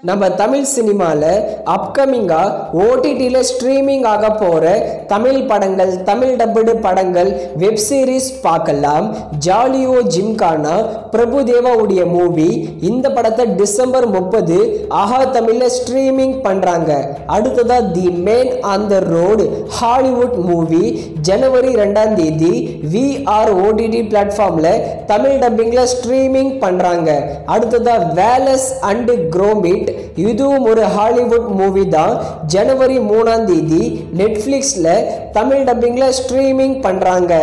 நம்ம தமிழ் சினிமாவில் அப்கமிங்காக ஓடிடியில் ஸ்ட்ரீமிங் ஆக போகிற தமிழ் படங்கள், தமிழ் டப்புடு படங்கள், வெப் சீரிஸ் பார்க்கலாம். ஜாலியோ ஜிம்கானா பிரபுதேவாவுடைய மூவி. இந்த படத்தை டிசம்பர் 30 ஆஹா தமிழில் ஸ்ட்ரீமிங் பண்ணுறாங்க. அடுத்ததாக the man on the road Hollywood movie January 2 VR OTT பிளாட்ஃபார்மில் தமிழ் டப்பிங்கில் ஸ்ட்ரீமிங் பண்ணுறாங்க. அடுத்ததாக வேலஸ் அண்ட் குரோமிட், இதுவும் ஒரு ஹாலிவுட் மூவி தான். ஜனவரி 3 நெட்ஃப்ளிக்ஸில் தமிழ் டப்பிங்ல ஸ்ட்ரீமிங் பண்றாங்க.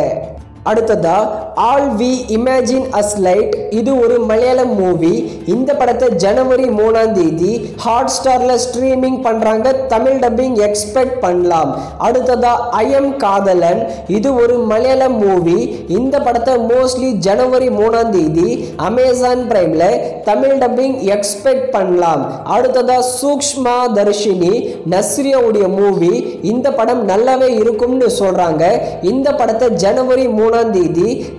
அடுத்ததா all we imagine as light, இது ஒரு மலையாளம் மூவி. இந்த படத்தை ஜனவரி 3 ஹாட் ஸ்டார்ல ஸ்ட்ரீமிங் பண்றாங்க. தமிழ் டப்பிங் எக்ஸ்பெக்ட் பண்ணலாம். அடுத்ததா ஐ எம் காதலன், இது ஒரு மலையாளம் மூவி. இந்த படத்தை மோஸ்ட்லி ஜனவரி 3 அமேசான் பிரைம்ல தமிழ் டப்பிங் எக்ஸ்பெக்ட் பண்ணலாம். அடுத்ததா சூக்ஷ்மா தர்ஷினி நஸ்ரியாவுடைய மூவி. இந்த படம் நல்லாவே இருக்கும்னு சொல்றாங்க. இந்த படத்தை ஜனவரி 3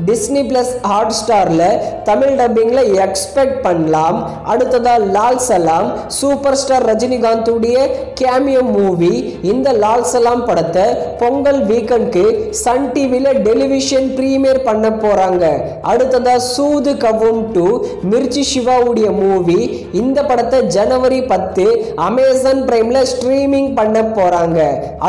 டிஸ்னி பிளஸ் ஹாட் ஸ்டார்ல தமிழ் டப்பிங்ல எக்ஸ்பெக்ட் பண்ணலாம். அடுத்ததா லால் சலாம், சூப்பர் ஸ்டார் ரஜினிகாந்த் உடைய கேமியோ மூவி. இந்த லால் சலாம் படத்தை பொங்கல் வீக்கெண்டுக்கு சன் டிவில டெலிவிஷன் பிரீமியர் பண்ண போறாங்க. அடுத்ததா சூது கவும் 2 மிர்ச்சி சிவாவுடைய மூவி. இந்த படத்தை ஜனவரி 10 அமேசான் பிரைம்ல ஸ்ட்ரீமிங் பண்ண போறாங்க.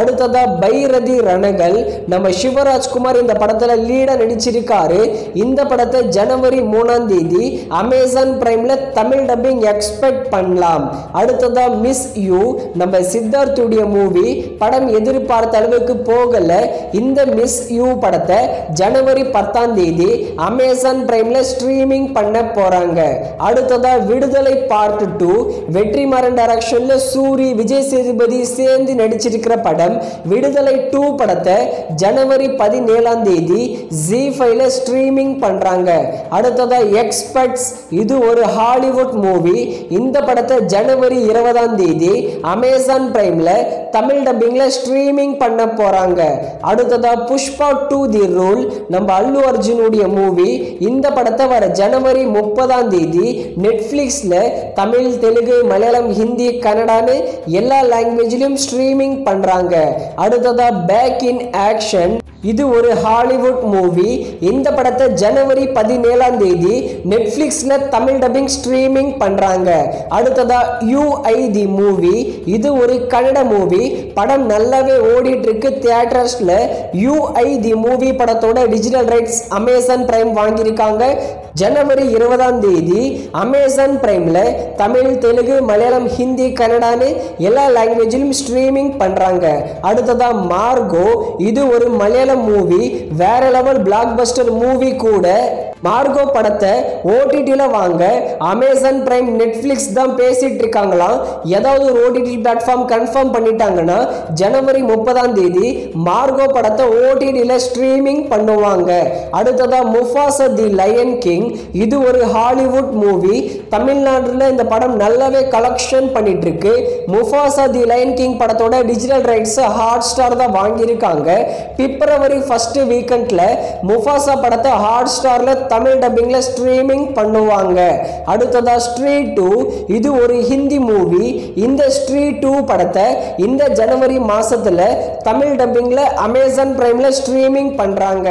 அடுத்ததா பைரதி ரணகள், நம்ம சிவராஜ்குமார் இந்த படத்துல லீடா நடிச்சிருக்காரு. இந்த படத்தை ஜனவரி 3 அமேசான் பிரைம்ல தமிழ் டப்பிங் எக்ஸ்பெக்ட் பண்ணலாம். அடுத்ததா மிஸ் யூ, நம்ம சித்தார்த்துடைய மூவி. படம் எதிர்பார்த்த அளவுக்கு போகல. இந்த மிஸ் யூ படத்தை ஜனவரி 10 அமேசான் பிரைம்ல ஸ்ட்ரீமிங் பண்ண போறாங்க. அடுத்ததா விடுதலை பார்ட் 2 வெற்றிமாறன் டைரக்ஷன்ல சூரி, விஜய் சேதுபதி சேர்ந்து நடிச்சிருக்கிற படம். விடுதலை 2 படத்தை ஜனவரி 17 ZEE5ல ஸ்ட்ரீமிங் பண்றாங்க. அடுத்ததா எக்ஸ்பர்ட்ஸ், இது ஒரு ஹாலிவுட் மூவி. இந்த படத்தை ஜனவரி 20 அமேசான் பிரைம்ல தமிழ் டப்பிங்ல ஸ்ட்ரீமிங் பண்ண போறாங்க. அடுத்ததா புஷ்பா 2 தி ரூல், நம்ம அல்லு அர்ஜுனுடைய மூவி. இந்த படத்தை வர ஜனவரி 30 நெட்ஃபிளிக்ஸ்ல தமிழ், தெலுங்கு, மலையாளம், ஹிந்தி, கன்னடான்னு எல்லா லாங்குவேஜ்லயும் ஸ்ட்ரீமிங் பண்றாங்க. அடுத்ததா பேக் இன் ஆக்ஷன், இது ஒரு ஹாலிவுட் மூவி. இந்த படத்தை ஜனவரி 17 நெட்ஃபிளிக்ஸ்ல தமிழ் டப்பிங் ஸ்ட்ரீமிங் பண்றாங்க. அடுத்ததா யூஐ தி மூவி, இது ஒரு கன்னட மூவி. படம் நல்லாவே ஓடிட்டு இருக்கு தியேட்டர்ஸ்ல. யூஐ தி மூவி படத்தோட டிஜிட்டல் ரைட்ஸ் அமேசான் பிரைம் வாங்கியிருக்காங்க. ஜனவரி 20 அமேசான் பிரைம்ல தமிழ், தெலுங்கு, மலையாளம், ஹிந்தி, கன்னடான்னு எல்லா லாங்குவேஜிலும் ஸ்ட்ரீமிங் பண்றாங்க. அடுத்ததா மார்கோ, இது ஒரு மலையாளம் மூவி. வேற லெவல் பிளாக் பஸ்டர் மூவி கூட. மார்கோ படத்தை ஓடிடியில் வாங்க அமேசான் பிரைம், நெட்ஃப்ளிக்ஸ் தான் பேசிட்டு இருக்காங்களாம். ஏதாவது ஒரு ஓடிடி பிளாட்ஃபார்ம் கன்ஃபார்ம் பண்ணிட்டாங்கன்னா ஜனவரி 30 மார்கோ படத்தை ஓடிடியில் ஸ்ட்ரீமிங் பண்ணுவாங்க. அடுத்ததா முஃபாசா தி லயன் கிங், இது ஒரு ஹாலிவுட் மூவி. தமிழ்நாட்டில் இந்த படம் நல்லாவே கலெக்ஷன் பண்ணிட்டு இருக்கு. முஃபாசா தி லயன் கிங் படத்தோட டிஜிட்டல் ரைட்ஸ் ஹாட் ஸ்டார் தான் வாங்கியிருக்காங்க. பிப்ரவரி 1 வீக்கெண்ட்ல முஃபாசா படத்தை ஹாட் ஸ்டார்ல தமிழ் டப்பிங்ல ஸ்ட்ரீமிங் பண்ணுவாங்க. அடுத்ததா ஸ்ட்ரீட் 2, இது ஒரு ஹிந்தி மூவி. இந்த ஸ்ட்ரீட் 2 படத்தை இந்த ஜனவரி மாசத்துல தமிழ் டப்பிங்ல அமேசான் பிரைம்ல ஸ்ட்ரீமிங் பண்றாங்க.